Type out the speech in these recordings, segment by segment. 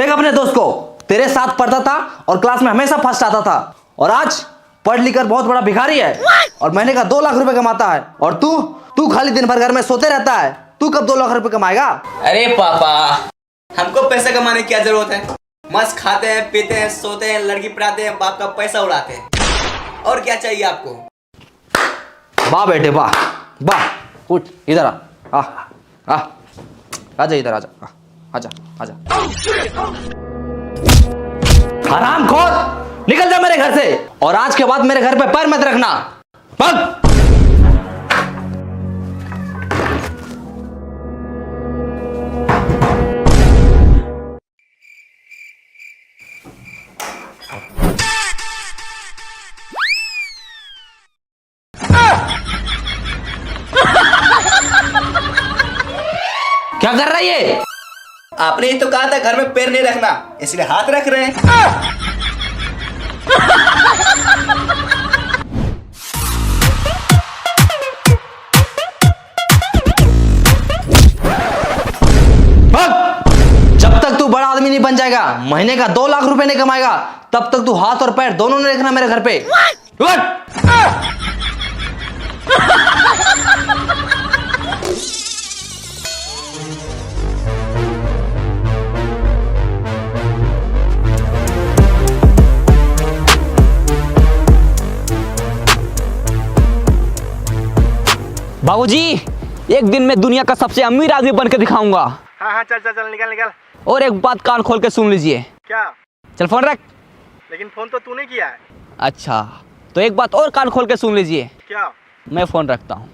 देख अपने दोस्त को, तेरे साथ पढ़ता था और क्लास में हमेशा फर्स्ट आता था, और आज पढ़ लिख कर बहुत बड़ा भिखारी है और महीने का 2 लाख रुपए कमाता है। और तू खाली दिन भर घर में सोते रहता है। तू कब 2 लाख रुपए कमाएगा? अरे पापा, हमको पैसा कमाने की क्या जरूरत है? मस्त खाते हैं, पीते हैं, सोते हैं, लड़की पढ़ाते हैं, बाप का पैसा उड़ाते हैं। और क्या चाहिए आपको? वाह बेटे वाह वाह। उठ इधर आ आजा इधर, आजा। हरामखोर, निकल जा मेरे घर से, और आज के बाद मेरे घर पे पैर मत रखना। भाग। क्या कर रहा है ये? आपने ही तो कहा था घर में पैर नहीं रखना, इसलिए हाथ रख रहे हैं। जब तक तू बड़ा आदमी नहीं बन जाएगा, महीने का 2 लाख रुपए नहीं कमाएगा, तब तक तू हाथ और पैर दोनों नहीं रखना मेरे घर पे। बाबूजी, एक दिन मैं दुनिया का सबसे अमीर आदमी बनकर दिखाऊंगा। हाँ चल निकल। और एक बात कान खोल के सुन लीजिए। क्या? चल फोन रख। लेकिन फोन तो तूने किया है। अच्छा, तो एक बात और कान खोल के सुन लीजिए। क्या? मैं फोन रखता हूँ।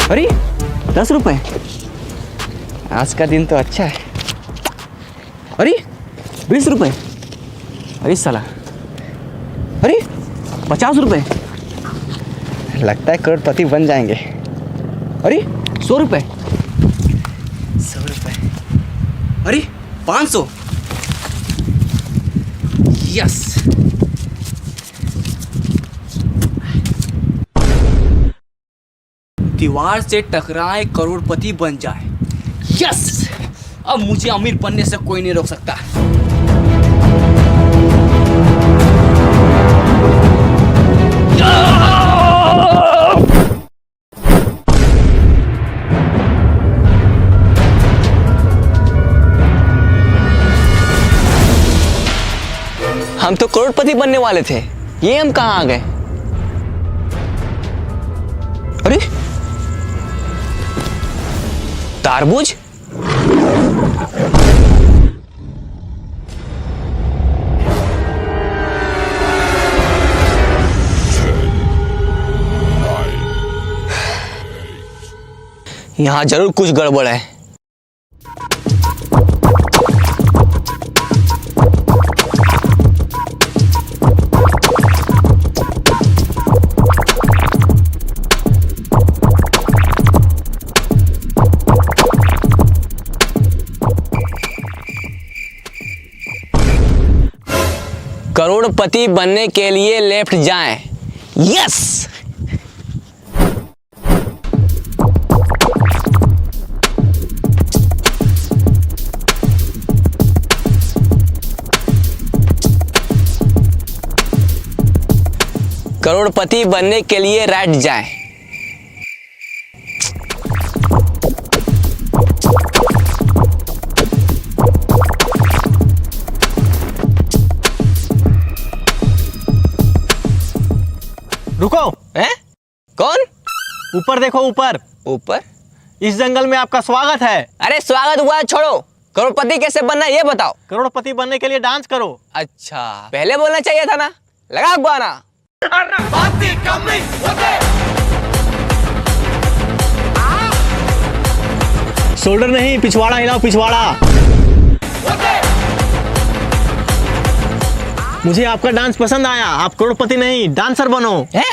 अरे 10 रुपए, आज का दिन तो अच्छा है। अरे 20 रुपए, अरे साला, अरे 50 रुपए, लगता है करोड़पति बन जाएंगे। अरे 100 रुपए, 100 रुपए, अरे 500, यस। दीवार से टकराए करोड़पति बन जाए, यस। अब मुझे अमीर बनने से कोई नहीं रोक सकता। हम तो करोड़पति बनने वाले थे, ये हम कहाँ आ गए? अरे तारबूज, यहाँ जरूर कुछ गड़बड़ है। करोड़पति बनने के लिए लेफ्ट जाएं, यस। करोड़पति बनने के लिए राइट जाएं। रुको। हैं? कौन? ऊपर देखो, ऊपर। ऊपर? इस जंगल में आपका स्वागत है। अरे स्वागत हुआ छोड़ो, करोड़पति कैसे बनना है ये बताओ। करोड़पति बनने के लिए डांस करो। अच्छा, पहले बोलना चाहिए था ना। लगा गाना। शोल्डर नहीं, पिछवाड़ा हिलाओ, पिछवाड़ा। मुझे आपका डांस पसंद आया। आप करोड़पति नहीं, डांसर बनो। है?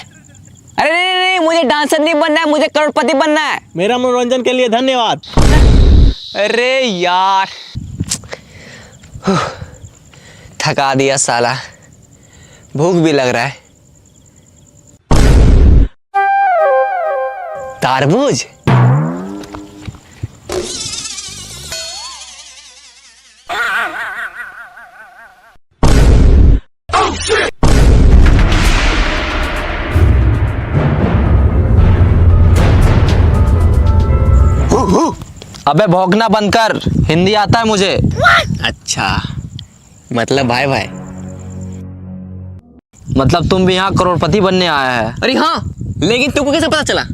अरे नहीं, मुझे डांसर नहीं बनना है, मुझे करोड़पति बनना है। मेरा मनोरंजन के लिए धन्यवाद। अरे यार, थका दिया साला, भूख भी लग रहा है। तारबूज, अबे भौंकना बंद कर, हिंदी आता है मुझे। अच्छा, मतलब भाई भाई। मतलब तुम भी यहाँ करोड़पति बनने आया है? अरे हाँ, लेकिन तुमको कैसे पता चला?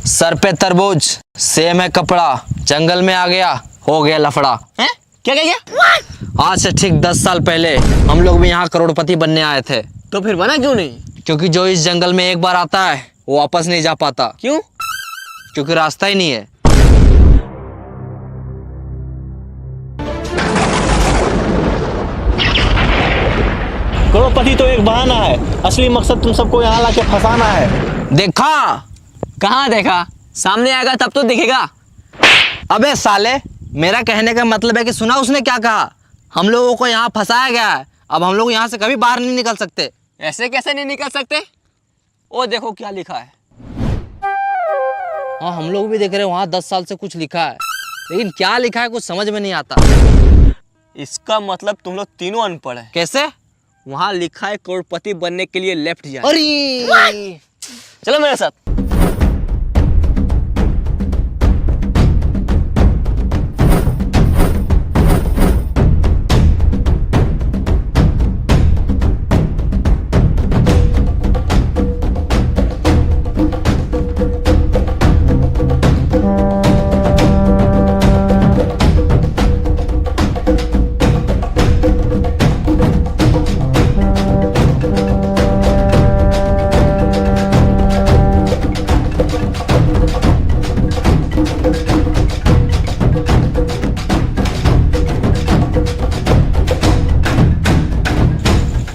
सर पे तरबूज, सेम है कपड़ा, जंगल में आ गया, हो गया लफड़ा। हैं? क्या क्या क्या? आज से ठीक 10 साल पहले हम लोग भी यहाँ करोड़पति बनने आए थे। तो फिर बना क्यों नहीं? क्योंकि जो इस जंगल में एक बार आता है वो वापस नहीं जा पाता। क्यों? क्योंकि रास्ता ही नहीं है। करोड़पति तो एक बहाना है, असली मकसद तुम सबको यहाँ लाके फंसाना है। देखा? कहाँ देखा? सामने आएगा तब तो दिखेगा। अबे साले, मेरा कहने का मतलब है कि सुना उसने क्या कहा? हम लोगों को यहाँ फंसाया गया है, अब हम लोग यहाँ से कभी बाहर नहीं निकल सकते। ऐसे कैसे नहीं निकल सकते? ओ देखो क्या लिखा है। हाँ, हम लोग भी देख रहे हैं वहाँ 10 साल से कुछ लिखा है, लेकिन क्या लिखा है कुछ समझ में नहीं आता। इसका मतलब तुम लोग तीनों अनपढ़ हैं। कैसे? वहाँ लिखा है करोड़पति बनने के लिए लेफ्ट जाए। अरे चलो मेरे साथ।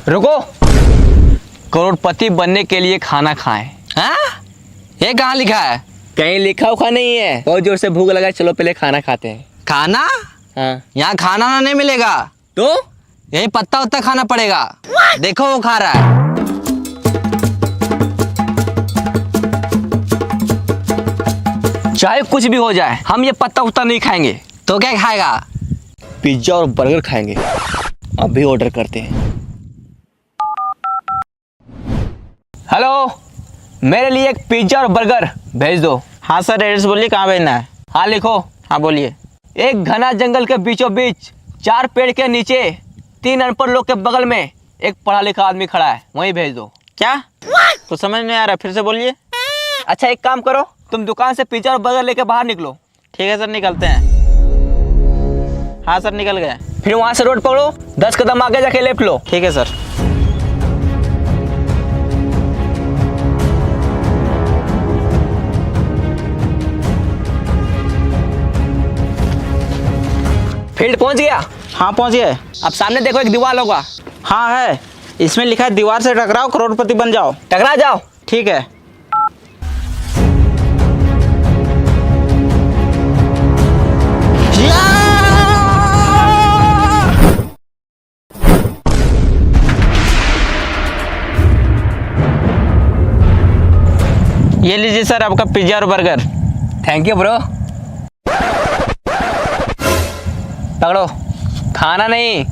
रुको, करोड़पति बनने के लिए खाना खाएं। हाँ? ये कहाँ लिखा है? कहीं लिखा उखा नहीं है। बहुत जोर से भूख लगा है, चलो पहले खाना खाते हैं। खाना? हाँ। यहाँ खाना ना नहीं मिलेगा, तो यही पत्ता उत्ता खाना पड़ेगा। देखो वो खा रहा है। चाहे कुछ भी हो जाए, हम ये पत्ता उत्ता नहीं खाएंगे। तो क्या खाएगा? पिज्जा और बर्गर खाएंगे। अभी ऑर्डर करते हैं। हेलो, मेरे लिए एक पिज्जा और बर्गर भेज दो। हाँ सर, एड्रेस बोलिए कहाँ भेजना है। हाँ लिखो। हाँ बोलिए। एक घना जंगल के बीचों बीच 4 पेड़ के नीचे 3 अनपढ़ लोग के बगल में एक पढ़ा लिखा आदमी खड़ा है, वहीं भेज दो। क्या? तो समझ नहीं आ रहा, फिर से बोलिए। अच्छा एक काम करो, तुम दुकान से पिज्जा और बर्गर लेके बाहर निकलो। ठीक है सर, निकलते हैं। हाँ सर, निकल गए। फिर वहां से रोड पकड़ो, 10 कदम आगे जाके लेफ्ट लो। ठीक है सर। फील्ड पहुंच गया। हाँ पहुँच गए। अब सामने देखो एक दीवार होगा, हाँ है, इसमें लिखा है दीवार से टकराओ करोड़पति बन जाओ। टकरा जाओ। ठीक है। ये लीजिए सर आपका पिज्जा और बर्गर। Thank you bro. पकड़ो, खाना नहीं।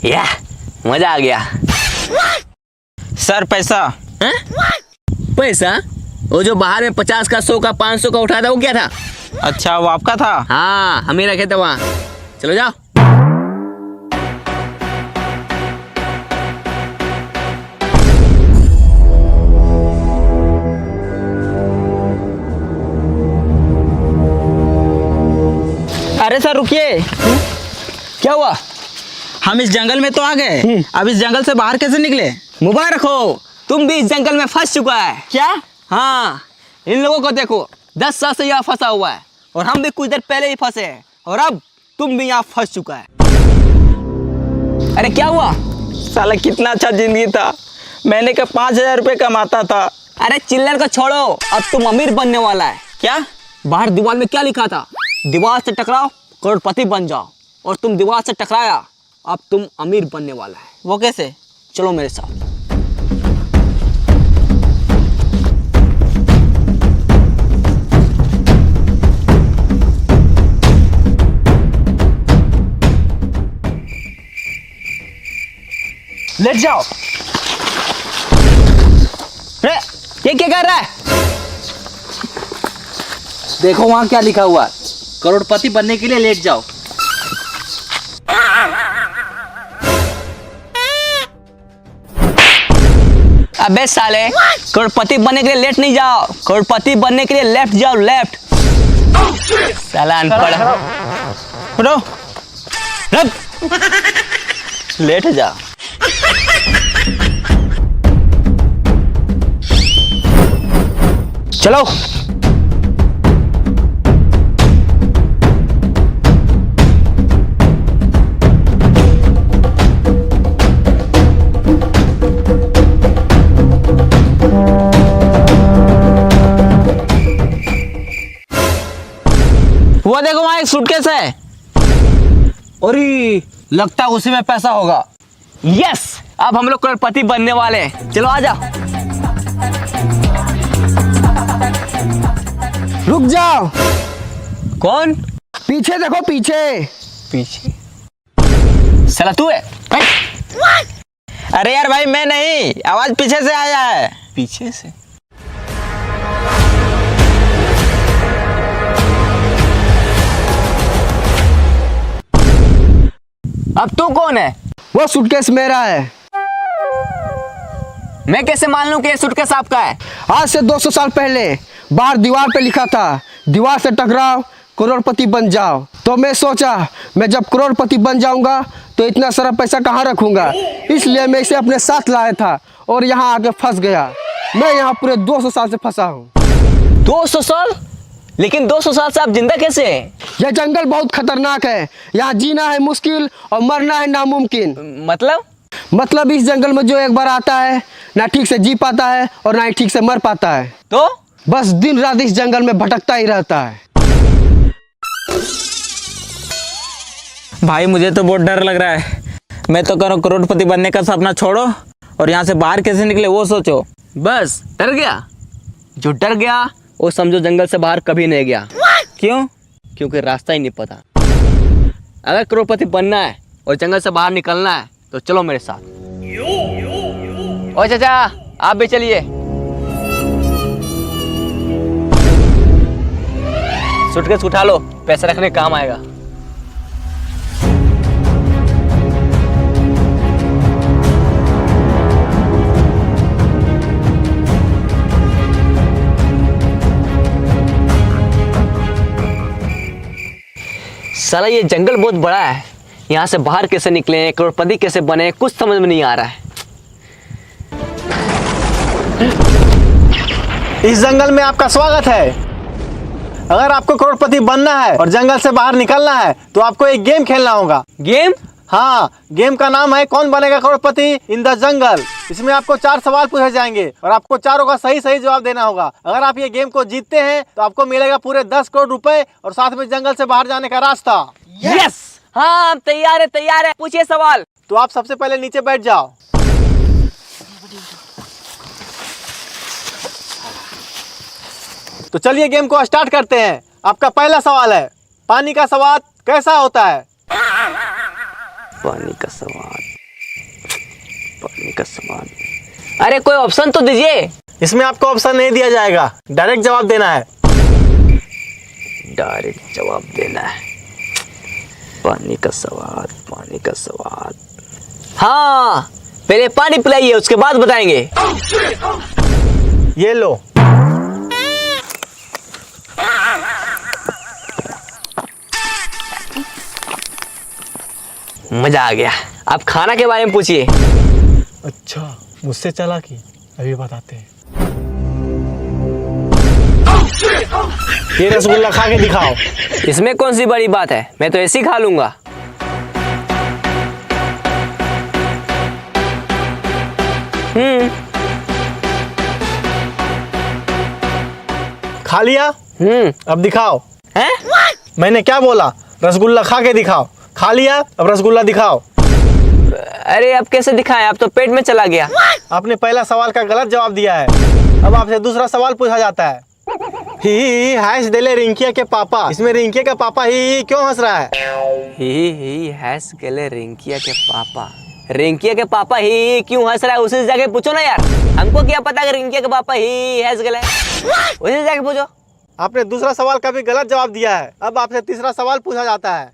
या मजा आ गया। सर पैसा। हैं? पैसा? वो जो बाहर में 50 का, 100 का, 500 का उठाया था, वो क्या था? अच्छा वो आपका था? हाँ, हम ही रखे थे वहाँ। चलो जाओ। अरे सर रुकिए। क्या हुआ? हम इस जंगल में तो आ गए, अब इस जंगल से बाहर कैसे निकले? मुबारक हो, तुम भी इस जंगल में फंस चुका है। क्या? हाँ, इन लोगों को देखो, 10 साल से यहाँ फंसा हुआ है, और हम भी कुछ देर पहले ही फंसे हैं, और अब तुम भी यहाँ फंस चुका है। अरे क्या हुआ? साला कितना अच्छा जिंदगी था, मैंने का 5,000 रुपये कमाता था। अरे चिल्लर को छोड़ो, अब तुम अमीर बनने वाला है। क्या? बाहर दीवार में क्या लिखा था? दीवार से टकराओ करोड़पति बन जाओ, और तुम दीवार से टकराया अब तुम अमीर बनने वाला है। वो कैसे? चलो मेरे साथ। लेट जाओ। रे, ये क्या कर रहा है? देखो वहां क्या लिखा हुआ है, करोड़पति बनने के लिए लेट जाओ। अबे साले, करोड़पति बनने के लिए लेट नहीं जाओ, करोड़पति बनने के लिए लेफ्ट जाओ, लेफ्ट। साला अनपढ़। उठो। रख। लेट जा। चलो। वो देखो वहां एक सूटकेस है। अरे लगता है उसी में पैसा होगा। यस, अब हम लोग करोड़पति बनने वाले हैं। चलो आ जाओ। रुक जाओ, कौन? पीछे देखो पीछे। पीछे? साला तू है? अरे यार भाई मैं नहीं, आवाज पीछे से आया है। पीछे से? अब तू कौन है? वो सूटकेस मेरा है। मैं कैसे मान लूं कि ये सूटकेस आपका है? आज से 200 साल पहले बाहर दीवार पे लिखा था, दीवार से टकराओ करोड़पति बन जाओ। तो मैं सोचा मैं जब करोड़पति बन जाऊंगा तो इतना सारा पैसा कहाँ रखूंगा, इसलिए मैं इसे अपने साथ लाया था और यहाँ आके फंस गया। मैं यहाँ पूरे 200 साल से फंसा हूँ। 200 साल? लेकिन 200 साल से आप जिंदा कैसे हैं? यह जंगल बहुत खतरनाक है, यहाँ जीना है मुश्किल और मरना है नामुमकिन। मतलब इस जंगल में जो एक बार आता है ना ठीक से जी पाता है और ना ही ठीक से मर पाता है, तो बस दिन रात इस जंगल में भटकता ही रहता है। भाई मुझे तो बहुत डर लग रहा है। मैं तो करो करोड़पति बनने का सपना छोड़ो और यहाँ से बाहर कैसे निकले वो सोचो। बस डर गया? जो डर गया वो समझो जंगल से बाहर कभी नहीं गया। क्यों? क्योंकि रास्ता ही नहीं पता। अगर करोड़पति बनना है और जंगल से बाहर निकलना है तो चलो मेरे साथ। ओ चाचा, आप भी चलिए। सूटकेस उठा लो, पैसा रखने काम आएगा। साला ये जंगल बहुत बड़ा है, यहाँ से बाहर कैसे निकले, करोड़पति कैसे बने, कुछ समझ में नहीं आ रहा है। इस जंगल में आपका स्वागत है। अगर आपको करोड़पति बनना है और जंगल से बाहर निकलना है तो आपको एक गेम खेलना होगा। गेम? हाँ, गेम का नाम है कौन बनेगा करोड़पति इन द जंगल। इसमें आपको 4 सवाल पूछे जाएंगे और आपको चारों का सही सही जवाब देना होगा। अगर आप ये गेम को जीतते हैं तो आपको मिलेगा पूरे 10 करोड़ रुपए और साथ में जंगल से बाहर जाने का रास्ता। यस! हाँ तैयार है, तैयार है। पूछिए सवाल। तो आप सबसे पहले नीचे बैठ जाओ। तो चलिए गेम को स्टार्ट करते हैं। आपका पहला सवाल है, पानी का स्वाद कैसा होता है? पानी का स्वाद, पानी का स्वाद। अरे कोई ऑप्शन तो दीजिए। इसमें आपको ऑप्शन नहीं दिया जाएगा, डायरेक्ट जवाब देना है। डायरेक्ट जवाब देना है। पानी का स्वाद, पानी का स्वाद। हाँ, पहले पानी पिलाइए, उसके बाद बताएंगे। ये लो। मजा आ गया। आप खाना के बारे में पूछिए। अच्छा, मुझसे चालाकी, अभी बताते हैं। ये रसगुल्ला खा के दिखाओ। इसमें कौन सी बड़ी बात है, मैं तो ऐसे ही खा लूंगा। खा लिया? अब दिखाओ। हैं? मैंने क्या बोला? रसगुल्ला खा के दिखाओ। खा लिया, अब रसगुल्ला दिखाओ। अरे अब कैसे दिखाएं, अब तो पेट में चला गया। आपने पहला सवाल का गलत जवाब दिया है। अब आपसे दूसरा सवाल पूछा जाता है। ही हैश देले रिंकिया के पापा, इसमें रिंकिया का पापा ही क्यों हंस रहा है? ही हैस गेले रिंकिया के पापा। रिंकिया के पापा ही क्यों हंस रहा है, उसे जाके पूछो ना यार। हमको क्या पता कि रिंकिया के पापा ही हैस गेले, उसे जाके पूछो। आपने दूसरा सवाल का भी गलत जवाब दिया है। अब आपसे तीसरा सवाल पूछा जाता है।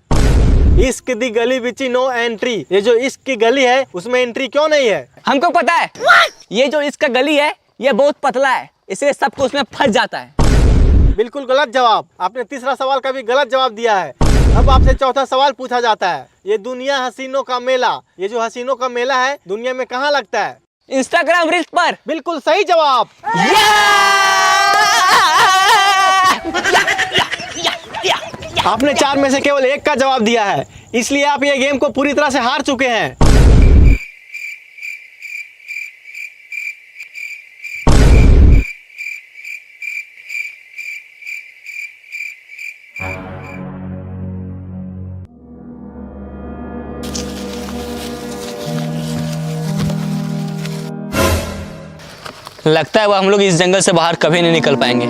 इश्क दी गली बिच नो एंट्री, ये जो इश्क की गली है उसमें एंट्री क्यों नहीं है? हमको पता है, ये जो इसका गली है ये बहुत पतला है, इसलिए सबको उसमें फंस जाता है। बिल्कुल गलत जवाब। आपने तीसरा सवाल का भी गलत जवाब दिया है। अब आपसे चौथा सवाल पूछा जाता है। ये दुनिया हसीनों का मेला, ये जो हसीनों का मेला है दुनिया में कहाँ लगता है? इंस्टाग्राम रील्स पर। बिल्कुल सही जवाब। आपने 4 में से केवल 1 का जवाब दिया है, इसलिए आप ये गेम को पूरी तरह से हार चुके हैं। लगता है वो हम लोग इस जंगल से बाहर कभी नहीं निकल पाएंगे।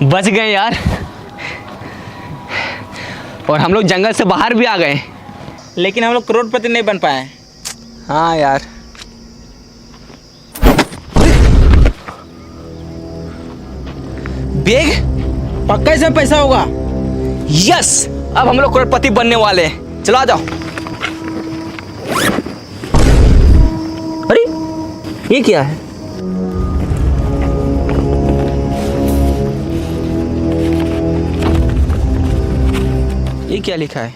बच गए यार, और हम लोग जंगल से बाहर भी आ गए। लेकिन हम लोग करोड़पति नहीं बन पाए। हाँ यार। बैग, पक्का इसमें पैसा होगा। यस, अब हम लोग करोड़पति बनने वाले हैं। चलो आ जाओ। अरे ये क्या है? ये क्या लिखा है?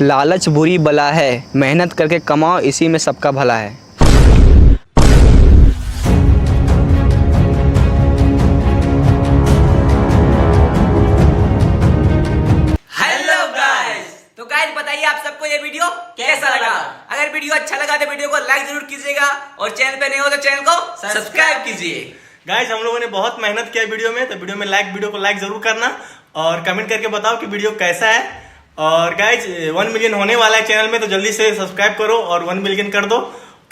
लालच बुरी बला है, मेहनत करके कमाओ, इसी में सबका भला है। हेलो गाइस, तो गाइस बताइए आप सबको ये वीडियो कैसा लगा? अगर वीडियो अच्छा लगा तो वीडियो को लाइक जरूर कीजिएगा और चैनल पे नए हो तो चैनल को सब्सक्राइब कीजिए। गाइस हम लोगों ने बहुत मेहनत किया वीडियो में, तो वीडियो को लाइक जरूर करना और कमेंट करके बताओ कि वीडियो कैसा है। और गाइस 1 मिलियन होने वाला है चैनल में, तो जल्दी से सब्सक्राइब करो और 1 मिलियन कर दो।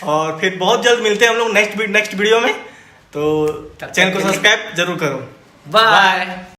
और फिर बहुत जल्द मिलते हैं हम लोग नेक्स्ट वीडियो में, तो चैनल को सब्सक्राइब जरूर करो। बाय।